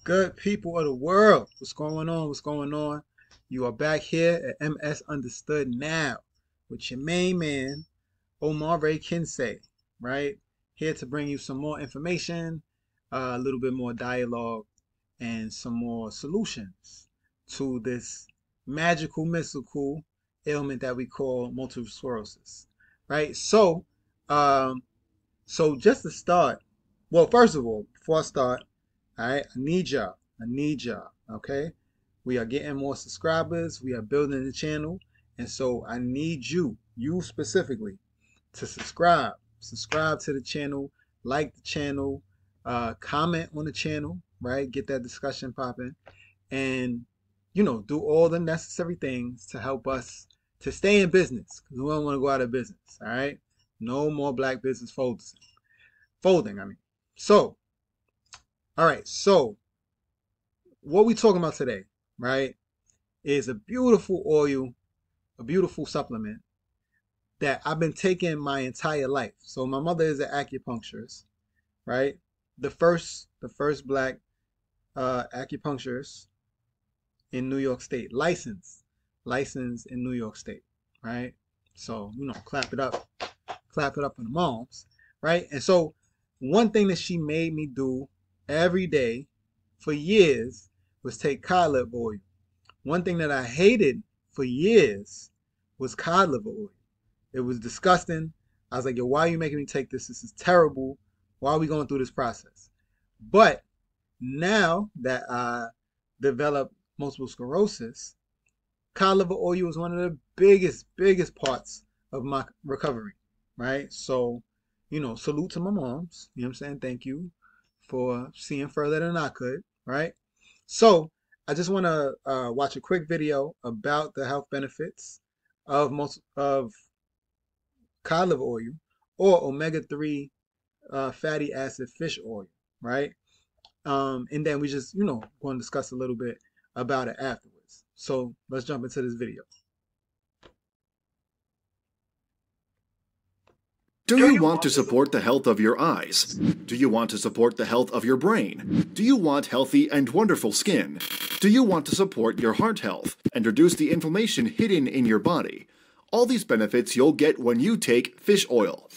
Good people of the world, what's going on? What's going on? You are back here at MS Understood Now with your main man, Omar Ray Kinsey, right? Here to bring you some more information, a little bit more dialogue, and some more solutions to this magical, mystical ailment that we call multiple sclerosis, right? Um, so just to start, well, first of all, before I start, all right, I need y'all. I need y'all. Okay. We are getting more subscribers. We are building the channel. And so I need you specifically, to subscribe. Subscribe to the channel, like the channel, comment on the channel, right? Get that discussion popping. And, do all the necessary things to help us to stay in business. Because we don't want to go out of business. All right. No more black business folding, I mean. So, all right. So what we talking about today, right, is a beautiful oil, a beautiful supplement that I've been taking my entire life. So my mother is an acupuncturist, right? The first black acupuncturist in New York State, licensed in New York State, right? So clap it up for the moms, right? And so one thing that she made me do every day for years was take cod liver oil. One thing that I hated for years was cod liver oil. It was disgusting. I was like, yo, why are you making me take this? This is terrible. Why are we going through this process? But now that I developed multiple sclerosis, cod liver oil was one of the biggest parts of my recovery, right? So, salute to my moms. You know what I'm saying? Thank you for seeing further than I could, right? So I just want to watch a quick video about the health benefits of cod liver oil or omega-3 fatty acid fish oil, right? And then we just, going to discuss a little bit about it afterwards. So let's jump into this video. Do you want to support the health of your eyes? Do you want to support the health of your brain? Do you want healthy and wonderful skin? Do you want to support your heart health and reduce the inflammation hidden in your body? All these benefits you'll get when you take fish oil.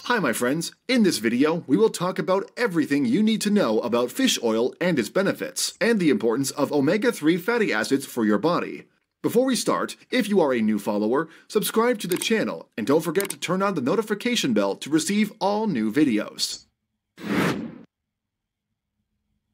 Hi my friends, in this video we will talk about everything you need to know about fish oil and its benefits, and the importance of omega-3 fatty acids for your body. Before we start, if you are a new follower, subscribe to the channel and don't forget to turn on the notification bell to receive all new videos.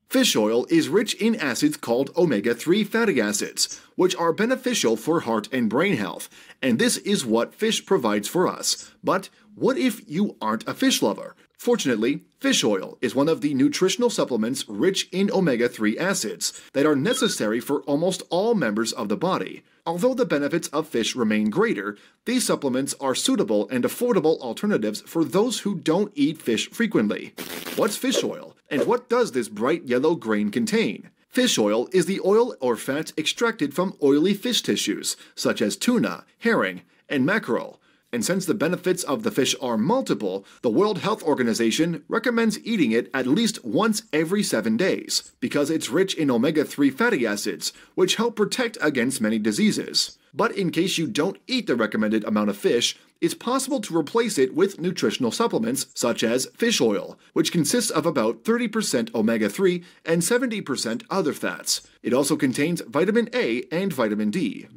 Fish oil is rich in acids called omega-3 fatty acids, which are beneficial for heart and brain health, and this is what fish provides for us. But what if you aren't a fish lover? Fortunately, fish oil is one of the nutritional supplements rich in omega-3 acids that are necessary for almost all members of the body. Although the benefits of fish remain greater, these supplements are suitable and affordable alternatives for those who don't eat fish frequently. What's fish oil, and what does this bright yellow grain contain? Fish oil is the oil or fat extracted from oily fish tissues, such as tuna, herring, and mackerel. And since the benefits of the fish are multiple, the World Health Organization recommends eating it at least once every 7 days, because it's rich in omega-3 fatty acids, which help protect against many diseases. But in case you don't eat the recommended amount of fish, it's possible to replace it with nutritional supplements such as fish oil, which consists of about 30% omega-3 and 70% other fats. It also contains vitamin A and vitamin D.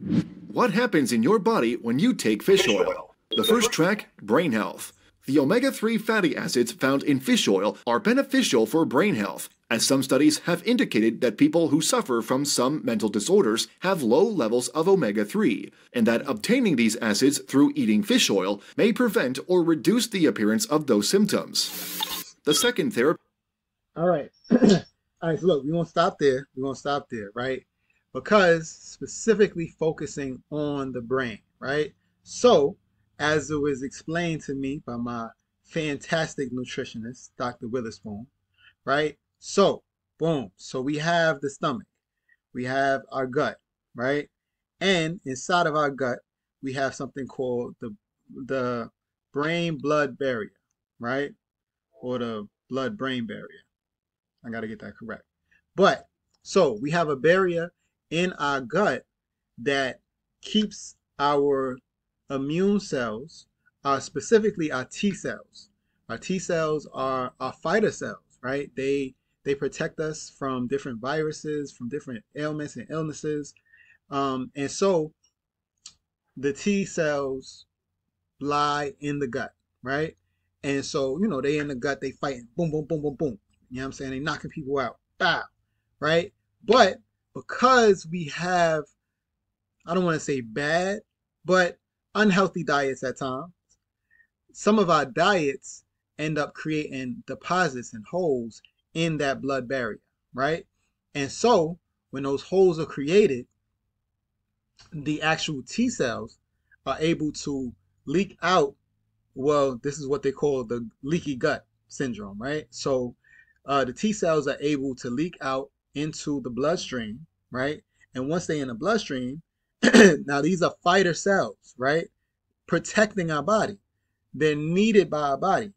What happens in your body when you take fish oil? The first track, brain health. The omega-3 fatty acids found in fish oil are beneficial for brain health, as some studies have indicated that people who suffer from some mental disorders have low levels of omega-3, and that obtaining these acids through eating fish oil may prevent or reduce the appearance of those symptoms. The second therapy. All right. All right, so look, we're going to stop there. We're going to stop there, right? Because specifically focusing on the brain, right? So, as it was explained to me by my fantastic nutritionist, Dr. Witherspoon, right? So, boom. So we have the stomach. We have our gut, right? And inside of our gut, we have something called the brain-blood barrier, right? Or the blood-brain barrier. I got to get that correct. But so we have a barrier in our gut that keeps our immune cells, specifically our T cells. Our T cells are our fighter cells, right? They protect us from different viruses, from different ailments and illnesses. And so the T cells lie in the gut, right? And so, they in the gut, they fighting, boom, boom, boom, boom, boom. You know what I'm saying? They knocking people out, bow, right? But because we have, I don't want to say bad, but unhealthy diets at times, some of our diets end up creating deposits and holes in that blood barrier, right? And so when those holes are created, the actual T cells are able to leak out. Well, this is what they call the leaky gut syndrome, right? So the T cells are able to leak out into the bloodstream, right? And once they're in the bloodstream, now these are fighter cells, right? Protecting our body. They're needed by our body.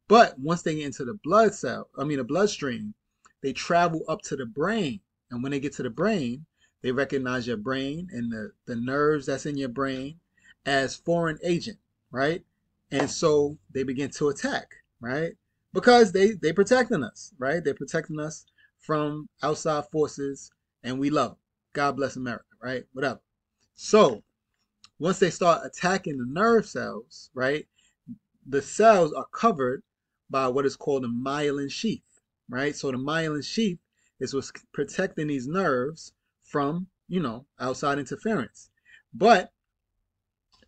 But once they get into the the bloodstream, they travel up to the brain. And when they get to the brain, they recognize your brain and the nerves that's in your brain as foreign agent, right? And so they begin to attack, right? Because they protecting us, right? They're protecting us from outside forces, and we love them. God bless America, right? Whatever. So once they start attacking the nerve cells, right, the cells are covered by what is called a myelin sheath, right? So the myelin sheath is what's protecting these nerves from, outside interference. But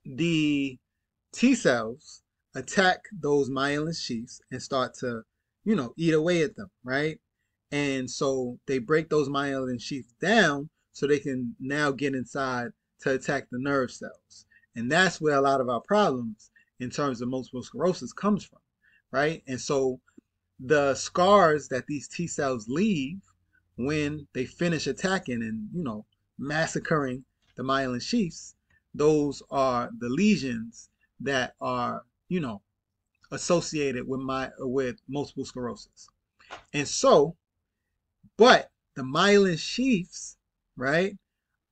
the T cells attack those myelin sheaths and start to, eat away at them, right? And so they break those myelin sheaths down so they can now get inside to attack the nerve cells. And that's where a lot of our problems in terms of multiple sclerosis comes from, right? And so the scars that these T cells leave when they finish attacking and, massacring the myelin sheaths, those are the lesions that are, associated with multiple sclerosis. And so, but the myelin sheaths, right,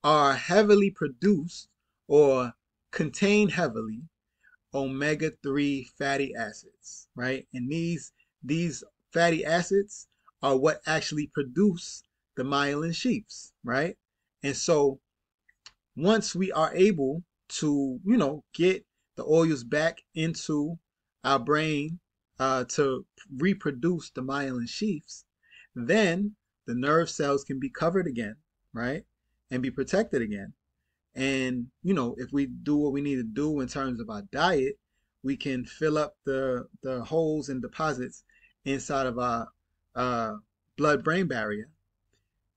are heavily produced or contain heavily omega-3 fatty acids, right? And these fatty acids are what actually produce the myelin sheaths, right? And so once we are able to, get the oils back into our brain to reproduce the myelin sheaths, then the nerve cells can be covered again, right? And be protected again. And, if we do what we need to do in terms of our diet, we can fill up the holes and deposits inside of our blood-brain barrier.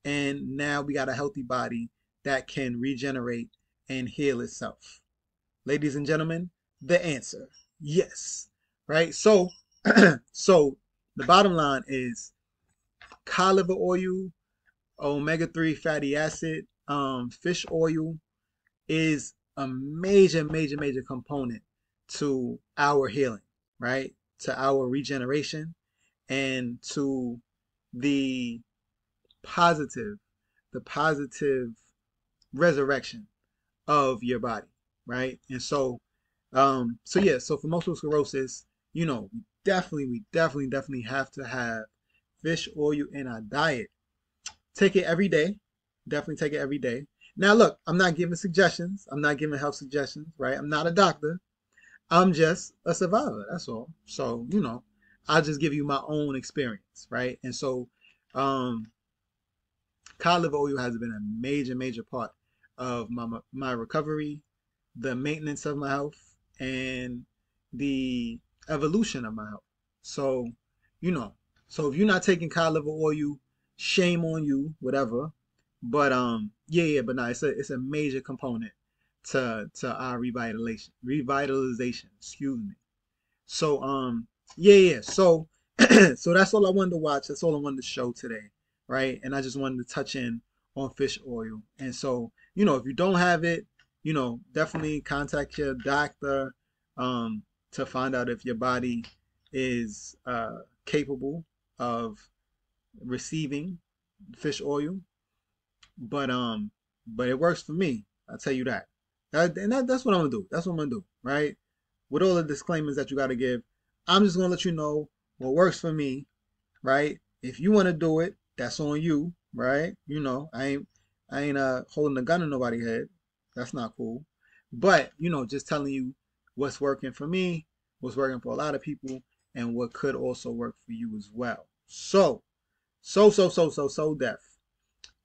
And now we got a healthy body that can regenerate and heal itself. Ladies and gentlemen, the answer, yes. Right? So, so the bottom line is cod liver oil, omega-3 fatty acid, fish oil, is a major, major, major component to our healing, right? To our regeneration and to the positive, the positive resurrection of your body, right? And so, so for multiple sclerosis, we definitely have to have fish oil in our diet. Take it every day. Definitely take it every day. Now, look, I'm not giving suggestions. I'm not giving health suggestions, right? I'm not a doctor. I'm just a survivor. That's all. So, I'll just give you my own experience, right? And so, cod liver oil has been a major, major part of my recovery, the maintenance of my health, and the evolution of my health. So, you know, so if you're not taking cod liver oil, shame on you, whatever. But but no, it's a major component to our revitalization. Excuse me. So So so that's all I wanted to watch. That's all I wanted to show today, right? And I just wanted to touch in on fish oil. And so, if you don't have it, definitely contact your doctor to find out if your body is capable of receiving fish oil, but it works for me. I'll tell you that. That's what I'm gonna do. That's what I'm gonna do, right? With all the disclaimers that you gotta give, I'm just gonna let you know what works for me, right? If you wanna do it, that's on you, right? You know, I ain't holding a gun in nobody's head. That's not cool. But just telling you what's working for me, what's working for a lot of people, and what could also work for you as well. So deaf.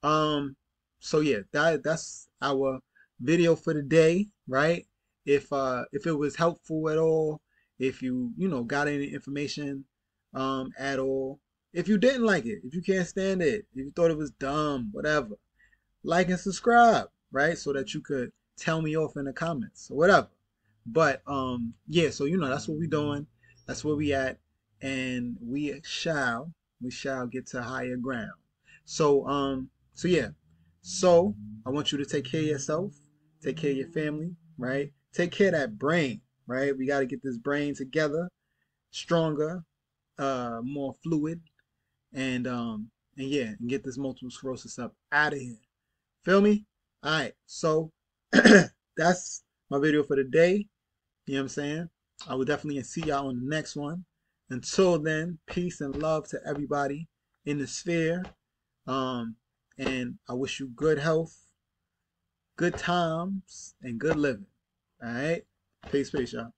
Um, so yeah, that's our video for the day, right? If it was helpful at all, if you got any information at all, if you didn't like it, if you can't stand it, if you thought it was dumb, whatever, like and subscribe, right? So that you could tell me off in the comments or whatever. But yeah, so that's what we doing. That's where we at, and we shall get to higher ground. So yeah. So I want you to take care of yourself, take care of your family, right? Take care of that brain, right? We got to get this brain together, stronger, more fluid, and yeah, and get this multiple sclerosis up out of here. Feel me? All right. So that's my video for the day. You know what I'm saying? I will definitely see y'all on the next one. Until then, peace and love to everybody in the sphere. Um, and I wish you good health, good times, and good living. All right? Peace, y'all.